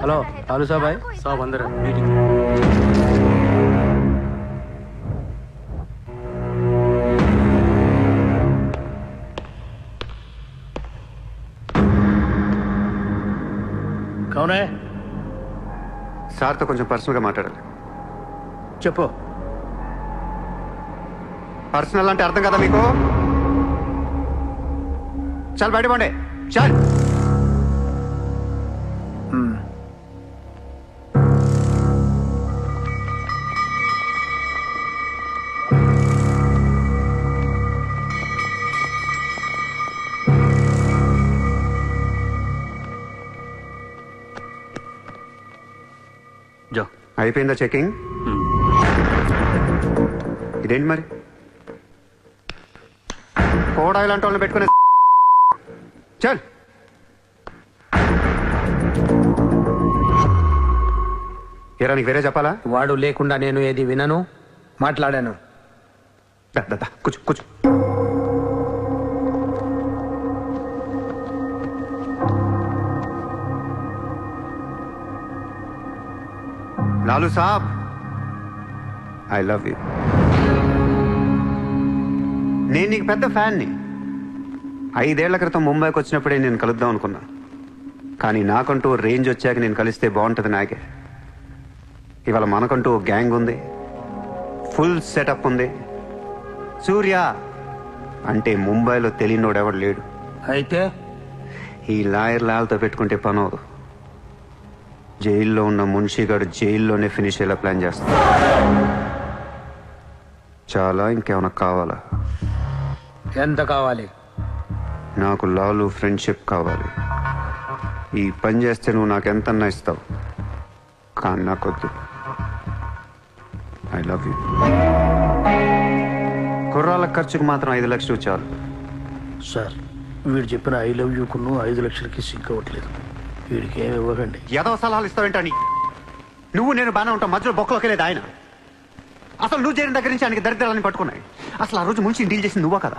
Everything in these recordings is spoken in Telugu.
हेलो लालू साहब भाई साहब अंदर है मीटिंग। कौन है సార్ తో కొంచెం పర్సనల్ గా మాట్లాడాలి. చెప్పు. పర్సనల్ అంటే అర్థం కదా మీకు? చల్ బయట పోండి. చల్. జో అయిపోయిందా చెకింగ్? ఇదేంటి మరి కోడా ఇలాంటి వాళ్ళని పెట్టుకునే? చల్. ఏరా నీకు వేరే చెప్పాలా? వాడు లేకుండా నేను ఏది వినను, మాట్లాడాను. కూర్చో కూర్చో. లాలూ సాబ్, ఐ లవ్ యూ. నేను నీకు పెద్ద ఫ్యాన్ని. 5 ఏళ్ల క్రితం ముంబైకి వచ్చినప్పుడే నేను కలుద్దాం అనుకున్నా. కానీ నాకంటూ రేంజ్ వచ్చాక నేను కలిస్తే బాగుంటుంది నాకే. ఇవాళ మనకంటూ గ్యాంగ్ ఉంది, ఫుల్ సెటప్ ఉంది. సూర్య అంటే ముంబైలో తెలియనోడెవడు లేడు. అయితే ఈ లాయర్ లాల్తో పెట్టుకుంటే పని అవదు. జైల్లో ఉన్న మున్షిగాడు జైల్లోనే ఫినిష్ అయ్యేలా ప్లాన్ చేస్తాడు. చాలా ఇంకేమైనా కావాలా? ఎంత కావాలి? నాకు లాలు ఫ్రెండ్షిప్ కావాలి. ఈ పని చేస్తే నువ్వు నాకు ఎంతన్నా ఇస్తావు, కానీ నాకొద్దు. I love you. కుర్రాల ఖర్చుకు మాత్రం 5 లక్షలు చాలు. సార్ వీడు చెప్పిన 'ఐ లవ్ యూ' కును 5 లక్షలకి సింక్ అవ్వట్లేదు. వీడికి ఏమి ఇవ్వకండి. ఏదో సలహాలు ఇస్తావేంటని? నువ్వు నేను బాగానే ఉంటాం, మధ్యలో బొక్కలోకి లేదు ఆయన. అసలు నువ్వు చేరిన దగ్గర నుంచి ఆయనకి దరిద్రాలని పట్టుకున్నాయి. అసలు ఆ రోజు ముంచి డీల్ చేసింది నువ్వా కదా?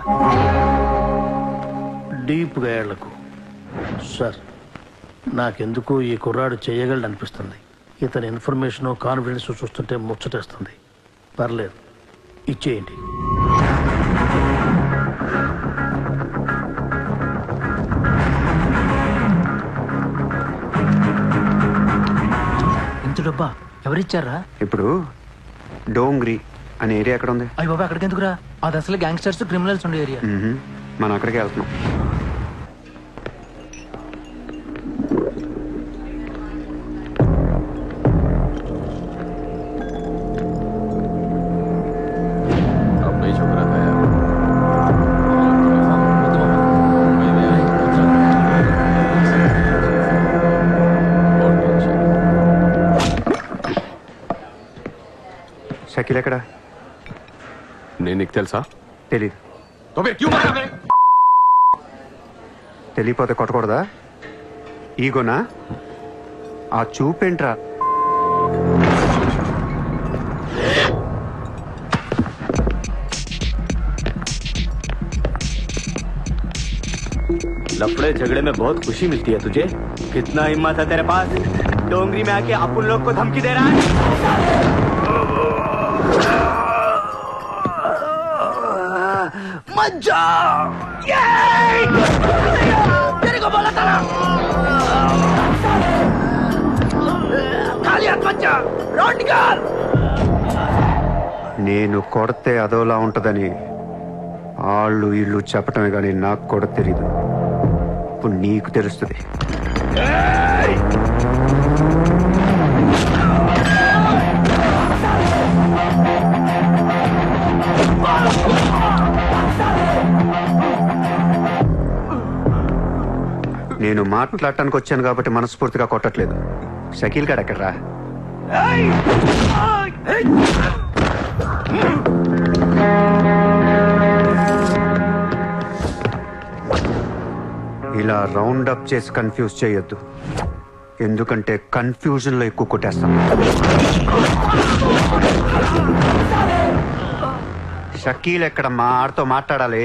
డీప్గా ఏళ్లకు సార్, నాకెందుకు ఈ కుర్రాడు చేయగలడు అనిపిస్తుంది. ఇతని ఇన్ఫర్మేషన్ కాన్ఫిడెన్స్ చూస్తుంటే ముచ్చటేస్తుంది. పర్లేదు, ఇచ్చేయండి. ఇంత డబ్బా ఎవరిచ్చారా? ఇప్పుడు డోంగ్రీ అనే ఏరియా ఎక్కడ ఉంది? అయ్యి బాబా అక్కడికి ఎందుకురా? అది అసలు గ్యాంగ్స్టర్స్ క్రిమినల్స్ ఉండే ఏరియా. మనం అక్కడికి వెళ్తున్నాం. షకీల్ ఎక్కడ? నేను నీకు తెలుసా? తెలీదు. తెలియపోతే కొట్టకూడదా? ఈగోనా? ఆ చూపేంట్రా? लफड़े झगड़े में बहुत खुशी मिलती है तुझे। कितना हिम्मत है तेरे पास, डोंगरी में आके अपन लोग को धमकी दे रहा है। मत जाओ, तेरे को बोला था ना, खाली हाथ मत जा, रॉड निकाल। నేను కొడితే అదోలా ఉంటదని వాళ్ళు ఇళ్ళు చెప్పటమే కానీ నాకు కూడా తెలీదు. ఇప్పుడు నీకు తెలుస్తుంది. నేను మాట్లాడటానికి వచ్చాను కాబట్టి మనస్ఫూర్తిగా కొట్టట్లేదు. షకీల్ గారు ఎక్కడ్రా? ఇలా రౌండ్ అప్ చేసి కన్ఫ్యూజ్ చేయొద్దు, ఎందుకంటే కన్ఫ్యూజన్ లో ఎక్కువ కొట్టేస్తాం. షకీల్ ఎక్కడ? మా ఆడితో మాట్లాడాలి.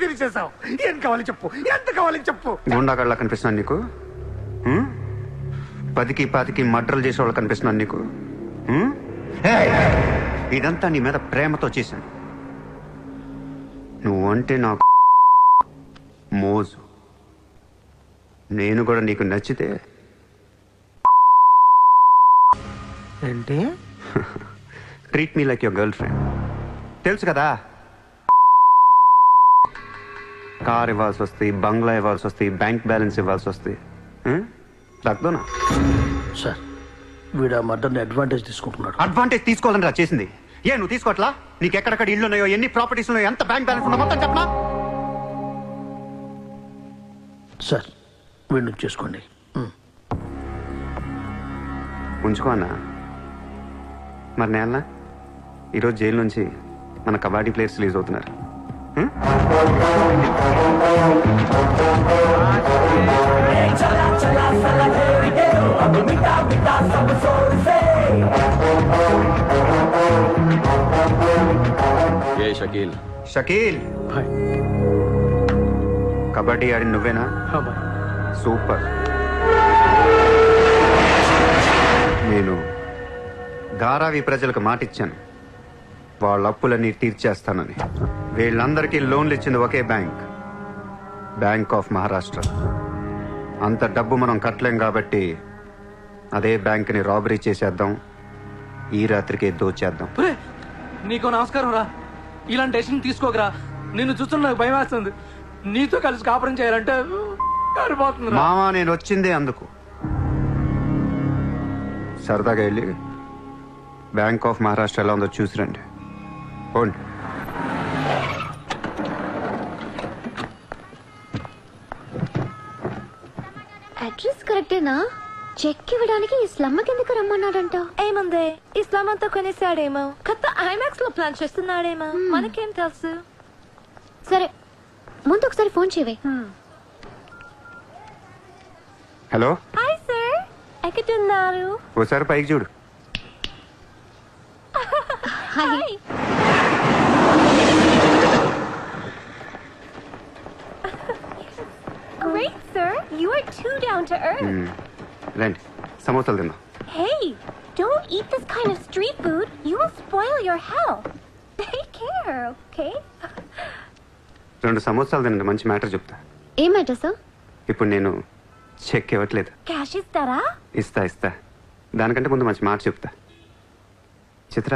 తీసేసావు. ఏం కావాలి చెప్పు, ఎంత కావాలి చెప్పు. గుండాగాళ్ళ కనిపిస్తున్నాను నీకు? 10కి 20కి మర్డర్లు చేసేవాళ్ళు కనిపిస్తున్నాను నీకు? ఏయ్! ఇదంతా నీ మీద ప్రేమతో చేశాను. నువ్వు అంటే నాకు మోజు. నేను కూడా నీకు నచ్చితే ఏంటి? Treat me like your girl friend. తెలుసు కదా, కార్ ఇవ్వాల్సి వస్తాయి, బంగ్లా ఇవ్వాల్సి వస్తాయి, బ్యాంక్ బ్యాలెన్స్ ఇవ్వాల్సి వస్తాయి. దక్కుదోనా? సార్ వీడు ఆ మర్డర్ని అడ్వాంటేజ్ తీసుకుంటున్నాడు. అడ్వాంటేజ్ తీసుకోవాలని రా చేసింది. ఏ నువ్వు తీసుకోవట్లా? నీకు ఎక్కడెక్కడ ఇల్లు ఉన్నాయో, ఎన్ని ప్రాపర్టీస్ ఉన్నాయో, ఎంత బ్యాంక్ బ్యాలెన్స్ ఉన్నాయో మొత్తం చెప్పనా? సార్ వీడిని చేసుకోండి. ఉంచుకో అన్న. మరి నేలనా ఈరోజు జైలు నుంచి మన కబడ్డీ ప్లేయర్స్ రిలీజ్ అవుతున్నారు. ఏ షకీల్, షకీల్, బాయ్. కబడ్డీ ఆడి నువ్వేనా? బాయ్. సూపర్. నేను ధారావి ప్రజలకు మాటిచ్చాను, వాళ్ళ అప్పులన్నీ తీర్చేస్తానని. వీళ్ళందరికీ లోన్లు ఇచ్చింది ఒకే బ్యాంక్, బ్యాంక్ ఆఫ్ మహారాష్ట్ర. అంత డబ్బు మనం కట్టలేం కాబట్టి అదే బ్యాంక్ని రాబరీ చేసేద్దాం, ఈ రాత్రికే దోచేద్దాం. నీకు నమస్కారం రా. ఇలాంటి డెసిషన్ తీసుకోకరా. నిన్ను చూస్తున్న నాకు భయం వేస్తుంది. నీతో కలిసి కాపురం చేయాలంటే కారిపోతుంది. మామా నేను వచ్చిందే అందుకు. సరదాగా వెళ్ళి బ్యాంక్ ఆఫ్ మహారాష్ట్ర ఎలా ఉందో చూసిరండి. పోండి. అడ్రస్ కరెక్టేనా? చెక్ ఇవ్వడానికి ఈ స్లమ్ కిందకి రమ్మన్నాడంట. ఏముంది, ఇస్లాం అంతా కొనేసాడేమో, కొత్త ఐమాక్స్ లో ప్లాన్ చేస్తున్నాడేమో, మనకేం తెలుసు. సరే ముందు ఒకసారి ఫోన్ చేయవే. హలో, హాయ్ సార్, ఎక్కడున్నారు? ఓసారి పైకి చూడు. Hi. Great sir, you are too down to earth. రండి, సమోసాలు తిందాం. Hey, don't eat this kind of street food. You will spoil your health. Take care, okay? 2 సమోసాలు తినండి, మంచి మ్యాటర్ చెప్తా. ఏం మ్యాటర్ సార్? ఇప్పుడు నేను చెక్ ఇవ్వట్లేదు. Cash ఇస్తారా? ఇస్తా. దానికంటే ముందు మంచి మాట చెప్తా. చిత్ర,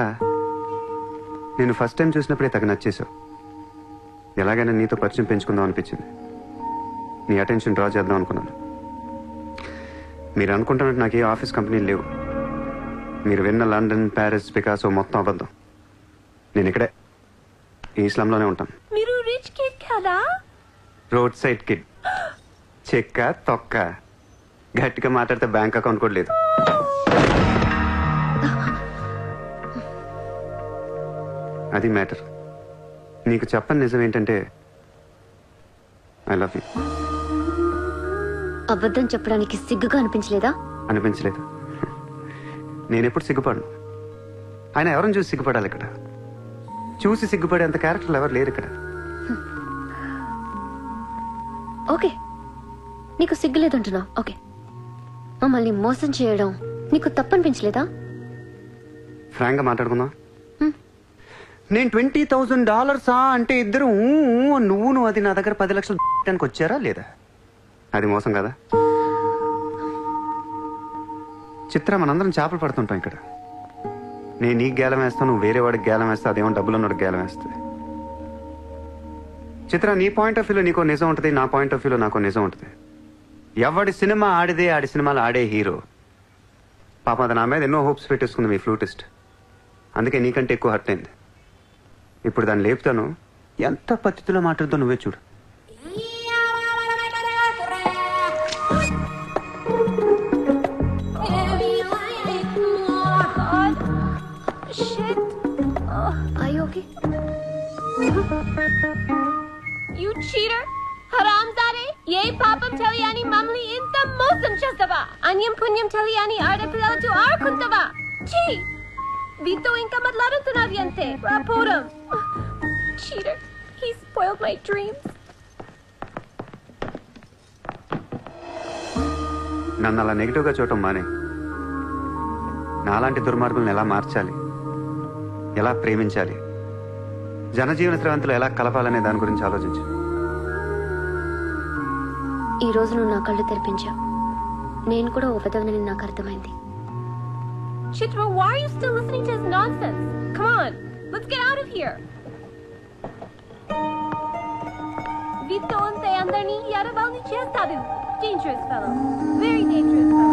నేను ఫస్ట్ టైం చూసినప్పుడే తగ్గ నచ్చేసావు. ఎలాగైనా నీతో పరిచయం పెంచుకుందాం అనిపించింది. నీ అటెన్షన్ డ్రా చేద్దాం అనుకున్నాను. మీరు అనుకుంటున్నట్టు నాకు ఏ ఆఫీస్ కంపెనీలు లేవు. మీరు విన్న లండన్, ప్యారిస్, పికాసో మొత్తం అబద్ధం. నేను ఇక్కడే ఈ స్లమ్లోనే ఉంటాను. మీరు రిచ్ కిడ్ కదా? Road side kid. చెక్క తొక్క. గట్టిగా మాట్లాడితే బ్యాంక్ అకౌంట్ కూడా లేదు. అది మ్యాటర్. నీకు చెప్పని నిజం ఏంటంటే ఐ లవ్ యూ. అబద్ధం చెప్పడానికి సిగ్గుగా అనిపించలేదా? అనిపించలేదు. నేను ఎప్పుడు సిగ్గుపడను. ఆయన ఎవరిని చూసి సిగ్గుపడాలి? ఇక్కడ చూసి సిగ్గుపడేంత క్యారెక్టర్లు ఎవరు లేరు ఇక్కడ. ఓకే, నీకు సిగ్గు లేదంటున్నావు. ఓకే, మమ్మల్ని మోసం చేయడం నీకు తప్పనిపించలేదా? ఫ్రాంక్ గా మాట్లాడుకుందాం. నేను $20,000 అంటే ఇద్దరు నువ్వు అది నా దగ్గర 10 లక్షలు వచ్చారా లేదా? అది మోసం కదా? చిత్ర, మనందరం చేపలు పడుతుంటాం ఇక్కడ. నేను నీకు గేలం వేస్తాను, నువ్వు వేరే వాడికి గేలం వేస్తా, అదేమో డబ్బులు ఉన్నవాడికి గేలం వేస్తుంది. చిత్ర, నీ పాయింట్ ఆఫ్ వ్యూలో నీకో నిజం ఉంటుంది, నా పాయింట్ ఆఫ్ వ్యూలో నాకో నిజం ఉంటుంది. ఎవడి సినిమా ఆడిదే ఆడి సినిమాలు ఆడే హీరో. పాప అది నా మీద ఎన్నో హోప్స్ పెట్టేసుకుంది మీ ఫ్లూటిస్ట్. అందుకే నీకంటే ఎక్కువ హర్ట్ అయింది. ఇప్పుడు దాన్ని లేపుతాను, ఎంత పద్ధతిలో మాట్లాడుతూ నువ్వే చూడు. ఓకే. You cheater! హరాంజాదే! ఏ పాపం తెలియని మమ్మల్ని ఇంత మోసం చేస్తావా? అన్యం పుణ్యం తెలియని ఆడపిల్లలతో ఆడుకుంటావా? ఛీ! వీతో ఇంకా మాట్లాడుతున్నది అంతే. రాపోరం! Cheater! He spoiled my dreams. నన్ను అలా నెగిటివ్గా చూడటం మానే. నాలాంటి దుర్మార్గులను ఎలా మార్చాలి, ఎలా ప్రేమించాలి, జనజీవన స్రవంతిలో ఎలా కలపాలనే దాని గురించి ఆలోచించు. ఈ రోజు నువ్వు నా కళ్ళు తెరిపించావు. నేను కూడా ఓ విధవనని నాకు అర్థమైంది. Chitra, why are you still listening to his nonsense? Come on, let's get out of here. Vito ante andarni yaravalni chestadu. Dangerous fellow. Very dangerous fellow.